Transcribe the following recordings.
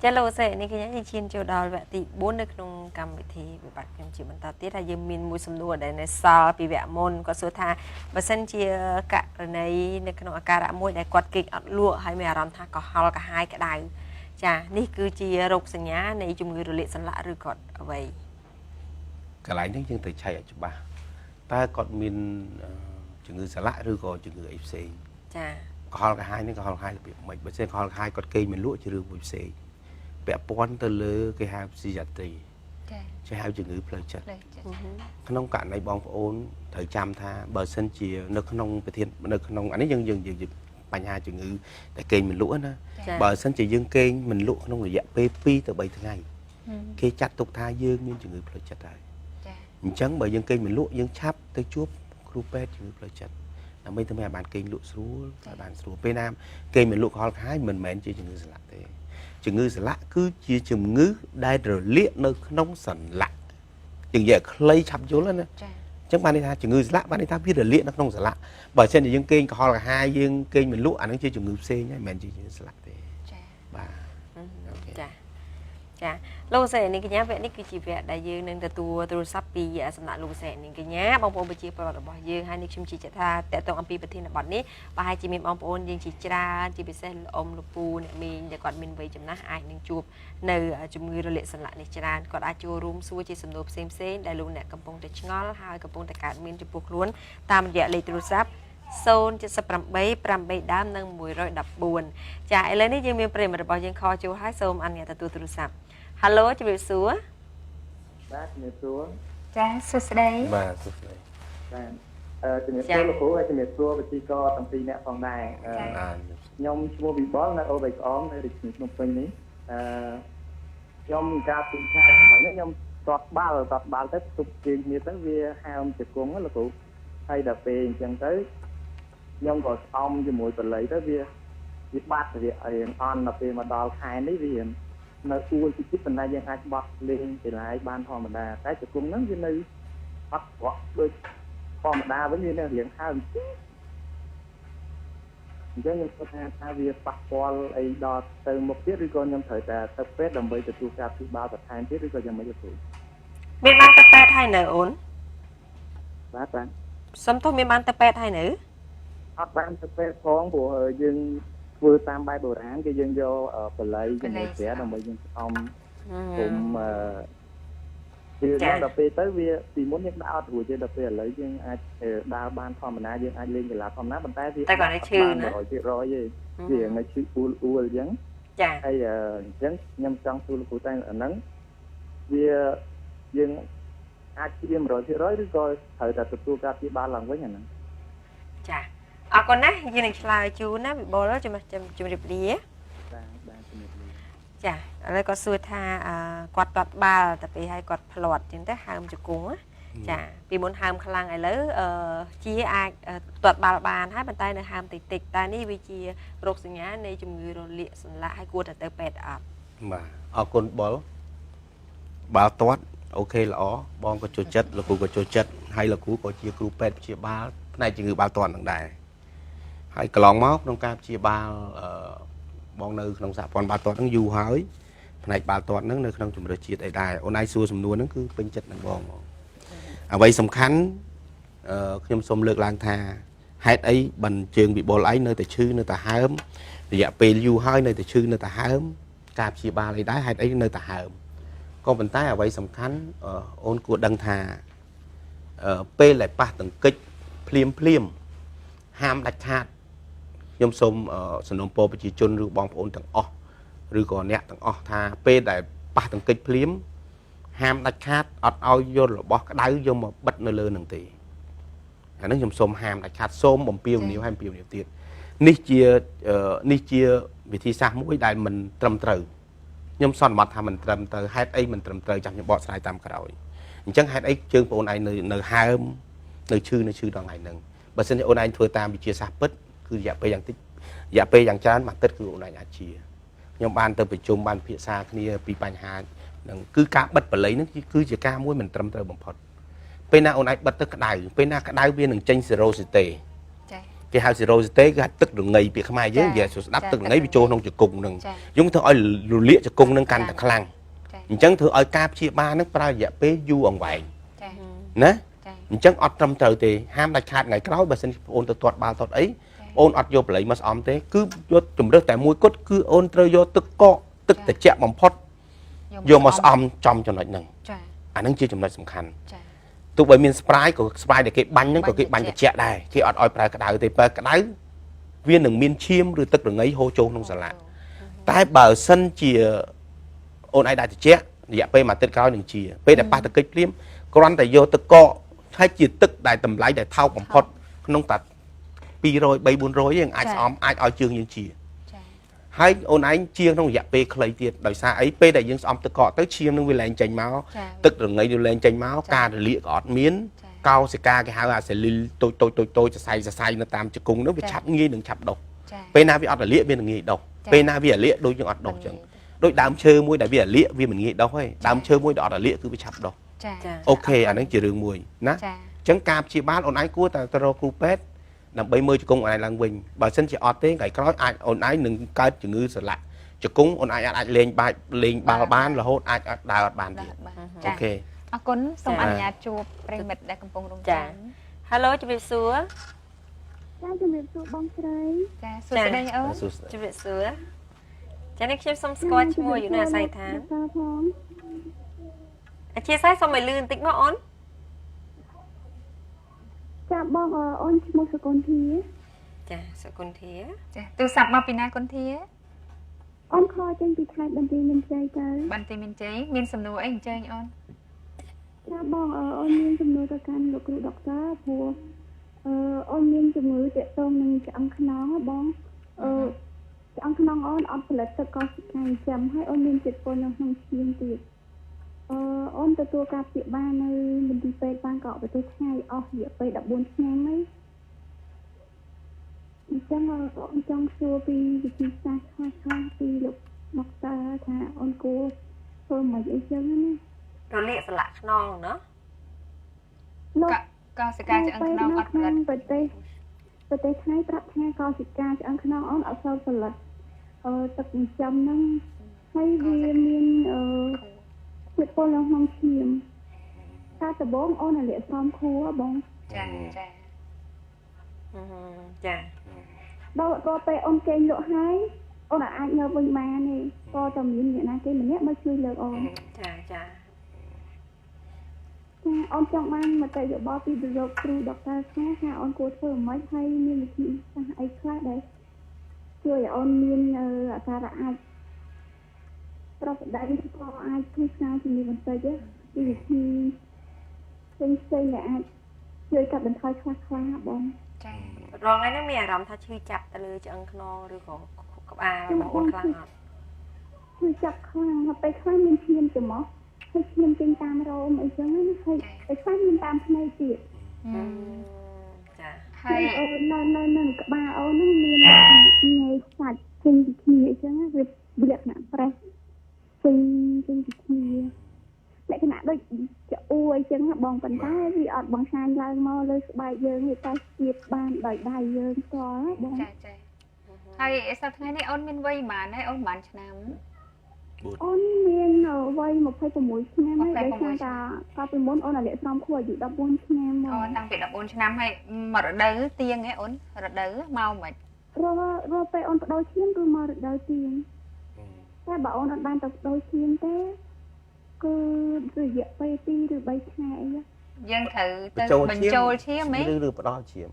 ចាលោកសេនេះគឺយើងឈានចូលដល់វគ្គទី4នៅក្នុងកម្មវិធីវិបត្តិខ្ញុំជាបន្តទៀតហើយយើងមានមួយសំណួរដែលនៅសល់ពីវគ្គមុនគាត់សួរថាបើសិនជាករណីនៅក្នុងអាការៈមួយដែលគាត់គេចអត់លក់ហើយមានអារម្មណ៍ថាកុហលកាហាយក្តៅចានេះគឺជារោគសញ្ញានៃជំងឺរលាកសន្លាក់ឬក៏អ្វីកន្លែងនេះយើងត្រូវឆែកឲ្យច្បាស់តើគាត់មានជំងឺសន្លាក់ឬក៏ជំងឺអីផ្សេងចាកុហលកាហាយនេះកុហលកាហាយរបៀបម៉េចបើសិនកុហលកាហាយគាត់គេចមិនលក់ជារឿងមួយផ្សេងពាក់ព័ន្ធទៅលើគេហៅស៊ីយ៉ាត្រីចាហៅជំងឺផ្លូវចិត្តក្នុងករណីបងប្អូនត្រូវចាំថាបើសិនជានៅក្នុងប្រធាននៅក្នុងអានេះយើងបញ្ហាជំងឺតែគេងមិនលក់ណាបើសិនជាយើងគេងមិនលក់ក្នុងរយៈពេល2ទៅ3ថ្ងៃគេចាត់ទុកថាយើងមានជំងឺផ្លូវចិត្តហើយអញ្ចឹងបើយើងគេងមិនលក់យើងឆាប់ទៅជួបគ្រូពេទ្យជំងឺផ្លូវចិត្តដើម្បីធ្វើឲ្យបានគេងលក់ស្រួលឲ្យបានស្រួលពេលណាគេងមិនលក់កុហលកាហាយមិនមែនជាជំងឺសន្លាក់ទេជំងឺសន្លាក់គឺជាជំងឺដែលរលាកនៅក្នុងសន្លាក់យើងនិយាយខ្លីឆាប់យល់ណាអញ្ចឹងបានន័យថាជំងឺសន្លាក់បានន័យថាវារលាកនៅក្នុងសន្លាក់បើមិនជាយើងគេងកុហលកាហាយយើងគេងមិនលក់អានឹងជាជំងឺផ្សេងហើយមិនមែនជាជំងឺសន្លាក់ទេចាបាទចាចាលោកសេនេះកញ្ញាវគ្គនេះគឺជាវគ្គដែលយើងនឹងទទួលទូរស័ព្ទពីសំណាក់លោកសេនេះកញ្ញាបងប្អូនប្រជាពលរដ្ឋរបស់យើងហើយនេះខ្ញុំជឿថាតើតើអំពីប្រធានបទនេះប្រហែលជាមានបងប្អូនយើងជាច្រើនជាពិសេសលោកអ៊ំលោកពូអ្នកមីងដែលគាត់មានវ័យចំណាស់អាចនឹងជួបនៅជំងឺរលាកសន្លាក់នេះច្រើនគាត់អាចចូលរួមសួរជាសំណួរផ្សេងដែលលោកអ្នកកំពុងតែឆ្ងល់ហើយកំពុងតែកើតមានចំពោះខ្លួនតាមរយៈលេខទូរស័ព្ទ078 8ដើមនិង114ចាឥឡូវនេះយើងមានប្រិយមិត្តរបស់យើងខលចូលហើយសូមអនុញ្ញាតទទួលទូរស័ព្ទ Halo ជំរាបសួរបាទជំរាបសួរចាសួស្តីបាទសួស្តីបាទជំរាបសួរលោកគ្រូហើយជំរាបសួរវិទ្យាករទាំងពីរអ្នកផងដែរខ្ញុំឈ្មោះវិបុលនៅអូបៃក្អមនៅរាជធានីភ្នំពេញនេះខ្ញុំកាលពីខែនេះខ្ញុំតតបាល់ទៅទុកជើងគ្នាទៅវាហើមជង្គង់លោកគ្រូហើយដល់ពេលអញ្ចឹងទៅខ្ញុំក៏ស្អំជាមួយបល័យទៅវាបាត់វាអនដល់ពេលមកដល់ខែនេះវានៅអួលតិចប៉ុន្តែយើងអាចបោះលេងកីឡាបានធម្មតាតែជង្គង់ហ្នឹងវានៅអត់ប្រក់ដូចធម្មតាវិញវានៅរៀងហើមអញ្ចឹងខ្ញុំគិតថាវាប៉ះពាល់អីដល់ទៅមុខទៀតឬក៏ខ្ញុំត្រូវតែទៅពេទ្យដើម្បីទទួលការព្យាបាលបន្ថែមទៀតឬក៏យ៉ាងម៉េចលោកគ្រូមានបានទៅពេទ្យហើយនៅអូនបាទសុំទោះមានបានទៅពេទ្យហើយនៅអត់បានទៅពេទ្យផងព្រោះយើងធ្វើតាមបែបបុរាណគេយើងយកបល័យជាមួយស្រាដើម្បីយើងស្អំគុំគឺដល់ពេលទៅវាពីមុនយើងដាក់អត់រួចទេដល់ពេលឥឡូវយើងអាចដើរបានធម្មតាយើងអាចលេងកីឡាធម្មតាប៉ុន្តែវាតែគាត់ឈឺណា 100%ទេវានៅឈឺអ៊ូលអញ្ចឹងចាហើយអញ្ចឹងខ្ញុំចង់សួរលោកគ្រូតែអាហ្នឹងវាយើងអាចព្យាបាល 100% ឬក៏ត្រូវតែទទួលការព្យាបាលឡើងវិញអាហ្នឹងចាអរគុណណាយើងនឹងឆ្លើយជូនណាវិបុលជំរាបលាបាទជំរាបលាចាឥឡូវគាត់សួរថាគាត់ទាត់បាល់តែពេលឲ្យគាត់ផ្លាត់អញ្ចឹងទៅហើមជង្គង់ចាពីមុនហើមខ្លាំងឥឡូវជាអាចទាត់បាល់បានហើយប៉ុន្តែនៅហើមតិចតែនេះវាជារោគសញ្ញានៃជំងឺរលាកសន្លាក់ហើយគួរតែទៅពេទ្យអត់បាទអរគុណបុលបាល់ទាត់អូខេល្អបងក៏ចូលចិត្តលោកគ្រូក៏ចូលចិត្តហើយលោកគ្រូក៏ជាគ្រូពេទ្យព្យាបាលផ្នែកជំងឺបាល់ទាត់នឹងដែរហើយកន្លងមកក្នុងការព្យាបាលបងនៅក្នុងសហព័ន្ធបាល់ទាត់ហ្នឹងយូរហើយផ្នែកបាល់ទាត់ហ្នឹងនៅក្នុងជម្រើសជាតិអីដែរអូនឯងសួរសំណួរហ្នឹងគឺពេញចិត្តនឹងបងអ្វីសំខាន់ខ្ញុំសូមលើកឡើងថាហេតុអីបិណ្ឌជើងវិបុលឯងនៅតែឈឺនៅតែហើមរយៈពេលយូរហើយនៅតែឈឺនៅតែហើមការព្យាបាលអីដែរហេតុអីនៅតែហើមក៏ប៉ុន្តែអ្វីសំខាន់អូនគួរដឹងថាពេលដែលប៉ះទង្គិចភ្លាមហាមដាច់ខាតខ្ញុំសូមសំណូមពរប្រជាជនឬបងប្អូនទាំងអស់ឬក៏អ្នកទាំងអស់ថាពេលដែលប៉ះទង្គិចភ្លាមហាមដាច់ខាតអត់ឲ្យយករបស់ក្តៅយកមកបិទនៅលើនឹងទេអានេះខ្ញុំសូមហាមដាច់ខាតសូមបំពេញនីវហើយបំពេញនីវទៀតនេះជាវិធីសាស្ត្រមួយដែលមិនត្រឹមត្រូវខ្ញុំសន្មតថាមិនត្រឹមត្រូវហេតុអីមិនត្រឹមត្រូវចាំខ្ញុំបកស្រាយតាមក្រោយអញ្ចឹងហេតុអីជើងបងអូនឯងនៅហើមនៅឈឺដល់ថ្ងៃហ្នឹងបើមិនអូនឯងធ្វើតាមវិទ្យាសាស្ត្រពិតគឺរយៈពេលយ៉ាងតិចរយៈពេលយ៉ាងច្រើនមួយអាទិត្យគឺអូនឯងអាចជាខ្ញុំបានទៅប្រជុំបានពិភាក្សាគ្នាពីបញ្ហាហ្នឹងគឺការបិទបល័យហ្នឹងគឺជាការមួយមិនត្រឹមត្រូវបំផុតពេលណាអូនឯងបិទទៅក្តៅពេលណាក្តៅវានឹងចេញសេរ៉ូស៊ីតេ cái hai zero tế cái tức được ngày bị không ai dễ về số đáp tức ngày bị trôn trong chữ cùng nừng chúng tôi ơi liệt cho cung nâng canh là khăn chẳng thưa ơi cáp chia ba nước ra dạ bế du ông vậy nè chẳng ọt trong trời thì ham là chặt ngày cái đó bà xin ôn từ tuột ba tuột ấy ôn ọt vô lấy mà xóm thế cứ vô chùm đất tại mũi cốt cứ ôn trơi vô tức co tức để chẹt bằng phốt vô mà xóm trong cho nó nừng anh đang chia chùm đất sầm khăn tụi bởi miền sprite của sprite để cái bánh nó có cái bánh để chẹt đây khi ọt oi phải cái đào thì cái đáy viên đừng miên chiêm rồi tức đừng ấy hô trôn trong sả lạ tại bờ sân chìa ôn ai đại thì chết dạ pe mà tên cao đừng chìa pe để ba tự kích liếm con tại vô tức co hay chỉ tức đại tầm lái để thao bằng phật không tạt pi rồi bay buôn rồi nhưng ai xóm ai ở trường những chìa hay ôn anh chiêng trong dạ pe clay tiệt đời xa ấy pe đại dương xóm tức cọ tới chiêng nó vì lên chành máu tức đừng ấy lên chành máu ca để liệt ọt miến cao sẽ ca cái hai là sẽ li tôi sẽ say nó tam cho cùng nó bị chặt nghi đừng chặt độc pe na vì ọt là liệt bên đừng nghi độc pe na vì liệt đôi những ọt độc chẳng đôi đám chơi môi đại vì liệt vì mình nghĩ độc hay đám chơi môi đỏ là liệt cứ bị chặt độc ok anh ấy chỉ đường mùi nè chẳng cạp chỉ bán online của ta taro cupet làm 70 cho công này là bình bà xin chỉ ọt thế ngày có ai online đừng coi chữ ngư sửa lại cho cung online lên bài lên bao bán là hốt ai đào bàn ok con xong ăn nhà chùa prem mệt đã cầm bông rong trắng hello chụp sữa chụp sữa bông trời sữa đây ớ chụp sữa cho nên xem xong scotch muaอยู่น่ะใส่ทานchia sẻ xong mày lươn tính ngọn chả bong ôn một số con thía chả số con thía từ sập mà pina con thía ôn kho trên bị thay bàn tay mình chơi tới bàn tay mình cháy miên sầm nồi anh chơi ôn chả bong ôn miên sầm nồiกันลูกครูดอกจ้าพัวôn miên sầm nồiเตะตรงนึงจะอังขนองบองจะอังขนองôn ônผลิตตะกอนไก่จำให้ôn miênจิตปนน้องเชียงตีôn từตัวกาเปียบ้านเลยมันดีไปบ้านเกาะไปตัวไงเหยียบไปดับบนไงไหมจังจังชัวปีวิธีการค่าปีลูกนกตาค่ะônกูเพิ่มมาเยอะจังนี่เราเรียกสลักนองเนาะก็สกายจะอังนองอัดเงินไปเตะไทยปรับแค่ก็สิกาจะอังนองเอาโซ่สลัดตักจำนั่งให้เรียนเจ็บปวดแล้วห้องเชียมถ้าจะบ้องอ้อนอะไรซ้อมครัวบ้องจ้าก็ไปอ้อนเกงโลหายอ้อนอะไรเงาบนมาเนี่ยก็จะมีอย่างนั้นเกงมันเนี้ยมาช่วยเลยอ้อนอ้อนจังมันมาแต่อยู่บ่อปีดูโรครูดอกตาแค่ค่ะอ้อนกูเธอไม่ใช่มีวิธีไอ้คลาดได้ช่วยอ้อนมีสาระเราได้วิธีก็อาจทุกอย่างที่มีบนเตยเยอะวิธีเซ็งๆเนี่ยอาจช่วยกับเป็นทอยคลาบ้องรองไอ้นั่นมีอารมณ์ถ้าชื่อจับแต่เลยจะอังนองหรือของกับอาบางคนคลางคือจับคลางไปคลางมันเทียมจะหมอให้เทียมเป็นตามเราไม่ใช่ไม่ใช่ไปคลางมันตามทำไมจีบจ้ะให้นั่นกับบ้านั่นเรียนไงสัตว์เป็นวิธีใช่ไหมเรียกหนังแปรเป็นวิธีในขณะด้วยจะอวยจังบองปันได้ที่อดบางชายลายมอเลยสบายเยิงให้ตาเกียบบ้านได้ได้เยิงก็บองให้สักไงนี่อ้นมินไว้มาให้อ้นหมันชนะอ้นเมียนไว้มาให้ประมวยชนะไม่ได้ชนะตาก็เป็นม้วนอ้นอะไรซ้อมขวดอยู่ดับบนชนะมั้งตั้งเป็นดับบนชนะให้มาระดับเตียงไงอ้นระดับเมาไหมเราไปอ้นโดยเชี่ยงคือมาระดับเตียงแต่บ่อ้นบ้านตัดโดยเชี่ยงแต่ก็จะเหยียบไปตีหรือใบแฉะยังถือเป็นโจเชี่ยไหมหรือปลาเชี่ยม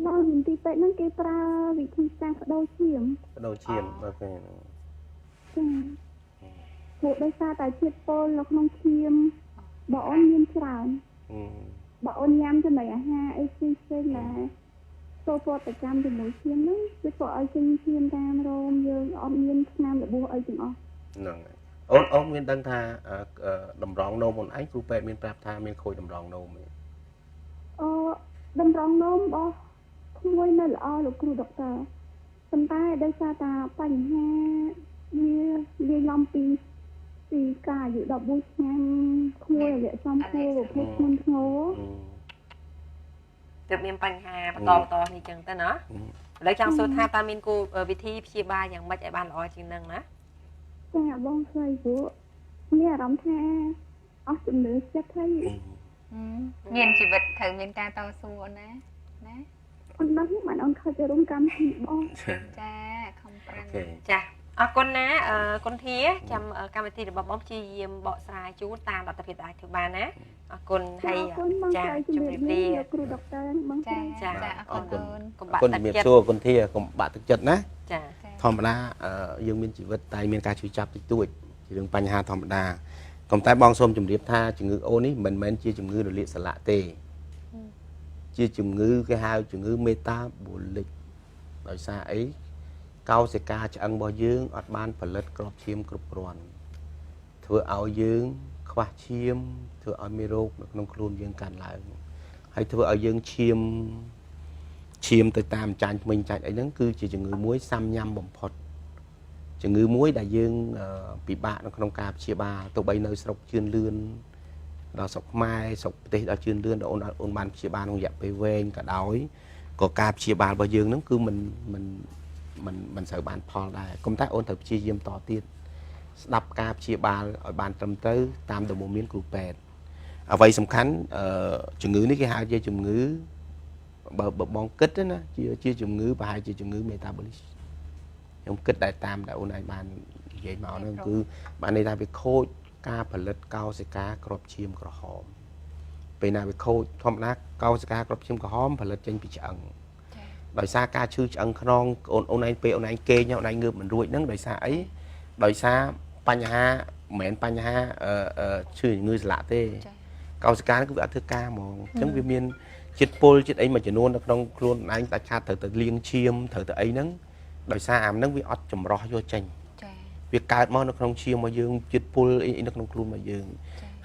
เราเห็นตีเป็ดนั่งเกปลาวิธีการโดยเชี่ยมโดยเชี่ยมโอเคหกได้ซาแต่เชี่ยโปนแล้วน้องเชี่ยมบ่อ้นยืนฉลาดบ่อ้นย้ำจะไหนฮะไอ้ซีเซ่แหละโซโฟแต่จำถึงหมูเชี่ยมนั่งจะขอไอ้เชี่ยมตามโรมเยอะอ้อมยืนน้ำหรือบัวไอ้จึงอ๋อนั่งអូនមានដឹងថាតម្រងនោមអូនឯងគ្រូពេទ្យមានប្រាប់ថាមានខូចតម្រងនោមទេតម្រងនោមរបស់ក្មួយនៅល្អលោកគ្រូដុកទ័រប៉ុន្តែដោយសារតែបញ្ហាវាឡំពីការអាយុ14ឆ្នាំក្មួយរយៈសំខួរប្រភេទធ្ងន់ធ្ងរ ទើបមានបញ្ហាបន្តនេះចឹងទៅណាឥឡូវចង់សួរថាតើមានគោលវិធីព្យាបាលយ៉ាងម៉េចឲ្យបានល្អជាងនឹងណា ចាបងស្រីព្រោះមានអារម្មណ៍ថាអស់ជំនឿចិត្តហើយ មានជីវិតត្រូវមានការតស៊ូអូនណាណា អូនដល់នេះបានអូនខិតទៅរួមកម្មវិធីបង ចាខំប្រឹង ចាអរគុណណាគុណធាចាំកម្មវិធីរបស់បងព្យាយាមបកស្រាយជូនតាមលទ្ធភាពដែលអាចធ្វើបានណាអរគុណហើយចាជម្រាបលា គ្រូដុកទ័របងស្រី ចា អរគុណ កុំបាក់ គុណ ទឹក ជំរាប ចិត្ត សួរគុណធាកុំបាក់ទឹកចិត្តណា ចា ធម្មតាយើងមានជីវិតតែមានការជួយចាប់តិចតួចជារឿងបញ្ហាធម្មតាក៏តែបងសូមជម្រាបថាជំងឺអូននេះមិនមែនជាជំងឺរលាកសន្លាក់ទេជាជំងឺគេហៅជំងឺមេតាបូលិកដោយសារអីកោសិកាឆ្អឹងរបស់យើងអត់បានផលិតក្របឈាមគ្រប់គ្រាន់ធ្វើឲ្យយើងខ្វះឈាមធ្វើឲ្យមានរោគនៅក្នុងខ្លួនយើងកើនឡើងហើយធ្វើឲ្យយើងឈាមទៅតាមចាញ់ថ្មិញចាច់អីហ្នឹងគឺជាជំងឺមួយសាំញ៉ាំបំផុតជំងឺមួយដែលយើងពិបាកនៅក្នុងការព្យាបាលទោះបីនៅស្រុកជឿនលឿនដល់ស្រុកខ្មែរស្រុកប្រទេសដល់ជឿនលឿនដល់អូនបានព្យាបាលក្នុងរយៈពេលវែងក៏ដោយក៏ការព្យាបាលរបស់យើងហ្នឹងគឺមិនសូវបានផលដែរគំតែអូនត្រូវព្យាយាមតទៀតស្ដាប់ការព្យាបាលឲ្យបានត្រឹមត្រូវតាមដំណោមានគ្រូពេទ្យអ្វីសំខាន់ជំងឺនេះគេហៅជាជំងឺបើបងគិតណាជាជំងឺប្រហែលជាជំងឺមេតាបូលិកខ្ញុំគិតតែតាមដែលអូនឯងបាននិយាយមកហ្នឹងគឺបានន័យថាវាខូចការផលិតកោសិកាគ្រាប់ឈាមក្រហមពេលណាវាខូចធម្មតាកោសិកាគ្រាប់ឈាមក្រហមផលិតចេញពីឆ្អឹងដោយសារការឈឺឆ្អឹងខ្នងអូនឯងពេលអូនឯងគេងអូនឯងងើបមិនរួចហ្នឹងដោយសារអីដោយសារបញ្ហាមិនមែនបញ្ហាឈឺជំងឺសន្លាក់ទេកោសិកាគឺវាអត់ធ្វើការហ្មងអញ្ចឹងវាមានជាតិពុលជាតិអីមួយចំនួននៅក្នុងខ្លួនឯងតែឆាតត្រូវទៅលាងឈាមត្រូវទៅអីហ្នឹងដោយសារអាហ្នឹងវាអត់ចម្រោះយកចេញវាកើតមកនៅក្នុងឈាមរបស់យើងជាតិពុលអីនៅក្នុងខ្លួនរបស់យើង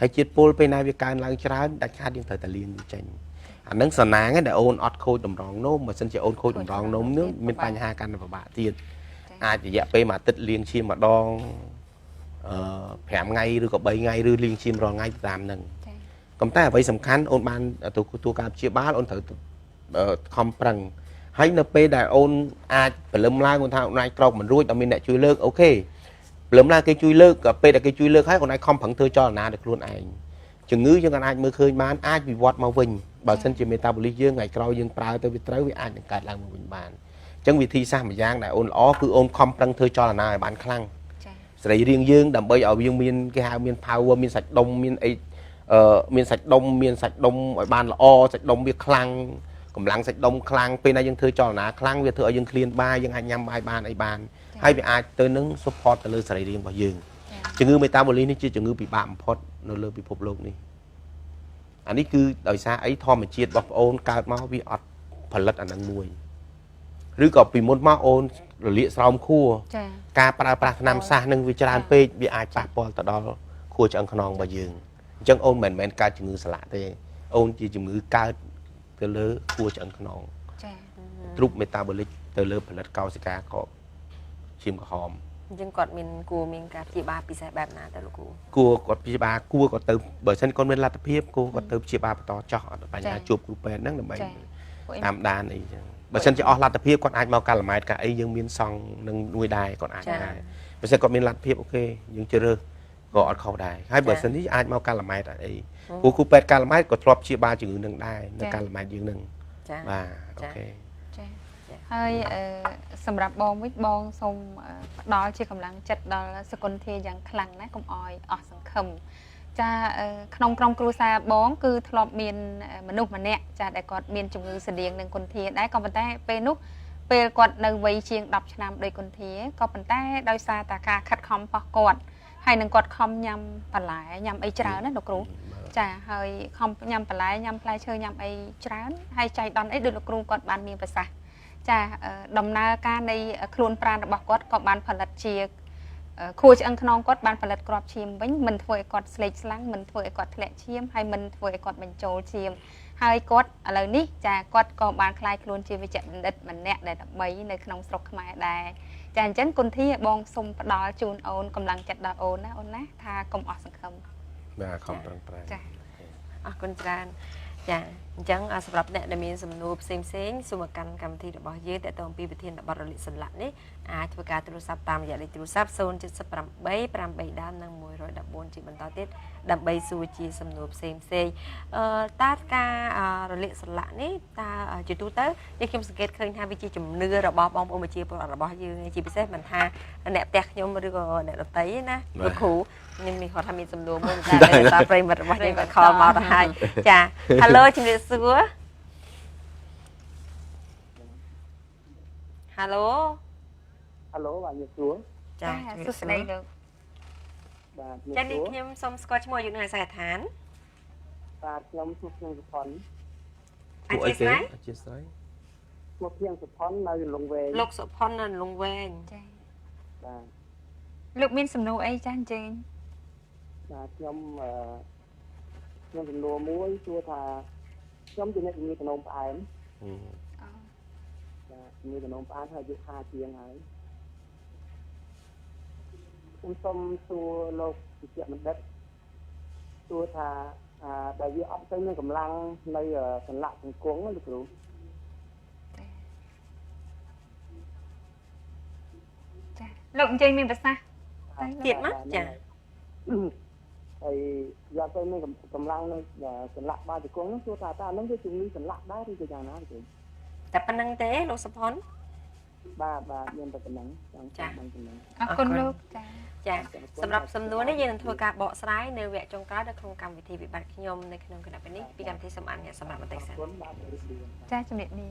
ហើយជាតិពុលពេលណាវាកើនឡើងច្រើនដាច់ខាតយើងត្រូវតែលាងវាចេញអាហ្នឹងសំណាងដែលអូនអត់ខូចតម្រងនោមបើមិនជាអូនខូចតម្រងនោមនឹងមានបញ្ហាកាន់តែពិបាកទៀតអាចរយៈពេលមួយអាទិត្យលាងឈាមម្ដង5ថ្ងៃឬក៏3ថ្ងៃឬលាងឈាមរាល់ថ្ងៃតាមហ្នឹងក៏តែអ្វីសំខាន់អូនបានទទួលការព្យាបាលអូនត្រូវខំប្រឹងហើយនៅពេលដែលអូនអាចព្រលឹមឡើងគាត់ថាអូនអាចក្រោកមិនរួចដល់មានអ្នកជួយលើកអូខេព្រលឹមឡើងគេជួយលើកក៏ពេលដែលគេជួយលើកហើយអូនអាចខំប្រឹងធ្វើចលនាដោយខ្លួនឯងជំងឺយើងអាចមើលឃើញបានអាចវិវត្តមកវិញបើមិនជាមេតាបូលិកយើងថ្ងៃក្រោយយើងប្រើទៅវាត្រូវវាអាចនឹងកើតឡើងមកវិញបានអញ្ចឹងវិធីសាស្ត្រមួយយ៉ាងដែលអូនល្អគឺអូនខំប្រឹងធ្វើចលនាឲ្យបានខ្លាំងសរីរាង្គយើងដើម្បីឲ្យយើងមានគេហៅមាន power មានសាច់ដុំមានអីមានសាច់ដុំឲ្យបានល្អសាច់ដុំវាខ្លាំងកម្លាំងសាច់ដុំខ្លាំងពេលណាយើងធ្វើចលនាខ្លាំងវាធ្វើឲ្យយើងឃ្លានបាយយើងអាចញ៉ាំបាយបានអីបានហើយវាអាចទៅនឹង support ទៅលើសរីរាង្គរបស់យើងជំងឺមេតាបូលិកនេះជាជំងឺពិបាកបំផុតនៅលើពិភពលោកនេះអានេះគឺដោយសារអីធម្មជាតិរបស់ប្អូនកើតមកវាអត់ផលិតអានឹងមួយឬក៏ពីមុនមកអូនរលាកស្រោមខួរការប្រើប្រាស់ថ្នាំសាសនឹងវាច្រើនពេកវាអាចប៉ះពាល់ទៅដល់ខួរឆ្អឹងខ្នងរបស់យើងអញ្ចឹងអូនមិនមែនកើតជំងឺសន្លាក់ទេអូនជាជំងឺកើតទៅលើខួរឆ្អឹងខ្នងទ្រុបមេតាបូលិកទៅលើផលិតកោសិកាក្របឈាមក្រហមអញ្ចឹងគាត់គួរមានការព្យាបាលពិសេសបែបណាទៅលោកគ្រូគួរគាត់ព្យាបាលគួរគាត់ទៅបើមិនគាត់មានលទ្ធភាពគួរគាត់ទៅព្យាបាលបន្តចោះអត់បញ្ហាជួបគ្រូពេទ្យហ្នឹងដើម្បីតាមដានអីចឹងបើមិនជាអស់លទ្ធភាពគាត់អាចមកកាឡម៉ែតកាអីយើងមានសង់នឹងមួយដែរគាត់អាចដែរបើមិនគាត់មានលទ្ធភាពអូខេយើងជ្រើសក៏អត់ខុសដែរហើយបើមិននេះអាចមកកាឡម៉ែតអីគ្រូពេទ្យកាឡម៉ែតក៏ធ្លាប់ព្យាបាលជំងឺនឹងដែរនៅកាឡម៉ែតយើងនឹងបាទអូខេហើយសម្រាប់បងវិញបងសូមផ្ដល់ជាកម្លាំងចិត្តដល់សកុនធាយ៉ាងខ្លាំងណាកុំអោយអស់សង្ឃឹមចាក្នុងក្រុមគ្រួសារបងគឺធ្លាប់មានមនុស្សម្នាក់ចាដែលគាត់មានជំងឺស្តៀងនឹងគុនធាដែរក៏ប៉ុន្តែពេលនោះពេលគាត់នៅវ័យជាង10ឆ្នាំដោយគុនធាក៏ប៉ុន្តែដោយសារតែការខិតខំរបស់គាត់ហើយនឹងគាត់ខំញ៉ាំបន្លែញ៉ាំអីច្រើនណាលោកគ្រូចាហើយខំញ៉ាំបន្លែញ៉ាំផ្លែឈើញ៉ាំអីច្រើនហើយចៃដន្យអីដូចលោកគ្រូគាត់បានមានប្រសាសន៍ចាដំណើរការនៃខ្លួនប្រាណរបស់គាត់ក៏បានផលិតជាខួរឆ្អឹងខ្នងគាត់បានផលិតគ្រាប់ឈាមវិញមិនធ្វើឲ្យគាត់ស្លេកស្លាំងមិនធ្វើឲ្យគាត់ធ្លាក់ឈាមហើយមិនធ្វើឲ្យគាត់បញ្ចូលឈាមហើយគាត់ឥឡូវនេះចាគាត់ក៏បានក្លាយខ្លួនជាវិជ្ជបណ្ឌិតម្នាក់ដែលដើម្បីនៅក្នុងស្រុកខ្មែរដែរចាអញ្ចឹងគុនធាបងសូមផ្ដល់ជូនអូនកម្លាំងចិត្តដល់អូនណាថាកុំអស់សង្ឃឹមបាទខំប្រឹងប្រែងចាអរគុណច្រើនចា អញ្ចឹងសម្រាប់អ្នកដែលមានសំណួរផ្សេងសូមកាន់កម្មវិធីរបស់យើងតទៅអំពីវិធានបទរលាកសន្លាក់នេះអាចធ្វើការទូរស័ព្ទតាមរយៈលេខទូរស័ព្ទ078 8ដើមនិង114ជាបន្តទៀតដើម្បីសួរជាសំណួរផ្សេងតើការរលាកសន្លាក់នេះតើជាទូទៅយើងខ្ញុំសង្កេតឃើញថាវាជាជំនឿរបស់បងប្អូនប្រជាពលរដ្ឋរបស់យើងជាពិសេសមិនថាអ្នកផ្ទះខ្ញុំឬក៏អ្នកដទៃណាលោកគ្រូខ្ញុំនេះគាត់ថាមានសំណួរមួយតែតាប្រិមិត្តរបស់យើងគាត់ខលមកទៅហើយចា Hello ជំរាបសួរ Hello បាទជំរាបសួរ ចាសួស្តីលោក បាទ ចានេះខ្ញុំសូមស្គាល់ឈ្មោះយើងនៅអាសយដ្ឋាន បាទខ្ញុំឈ្មោះខ្ញុំសុផុន អធិស្ឋាន អធិស្ឋាន ឈ្មោះខ្ញុំសុផុននៅលង្វែង លោកសុផុននៅលង្វែង ចា បាទ លោកមានសំណួរអីចាអញ្ជើញ បាទខ្ញុំចំនួនមួយសួរថាខ្ញុំជាអ្នកជំនាញតំណផ្អែមបាទជំនាញតំណផ្អែមហើយយក5ជាងហើយខ្ញុំសូមសួរលោកវិជ្ជបណ្ឌិតសួរថាដែលវាអត់ទៅមានកម្លាំងនៅសន្លាក់សង្គង់លោកគ្រូ ចាលោកអញ្ជើញមានប្រសាសន៍ ទៀតមកចា ហើយយកទៅមានកម្លាំងនៅសន្លាក់បាជង្គង់នោះសួរថាតើអានឹងវាជំងឺសន្លាក់ដែរឬក៏យ៉ាងណាទេ តែប៉ុណ្្នឹងទេលោកសុផុន បាទមានតែប៉ុណ្ណឹងចាស់ប៉ុណ្ណឹង អរគុណលោកចា ចាសម្រាប់សំណួរនេះយើងនឹងធ្វើការបកស្រាយនៅវគ្គចុងក្រោយនៅក្នុងកម្មវិធីវិបត្តិខ្ញុំនៅក្នុងគណៈពេលនេះពីកម្មវិធីសម្អាតអ្នកសម្រាប់បន្តិចសិន បាទ ចាជំរាបលា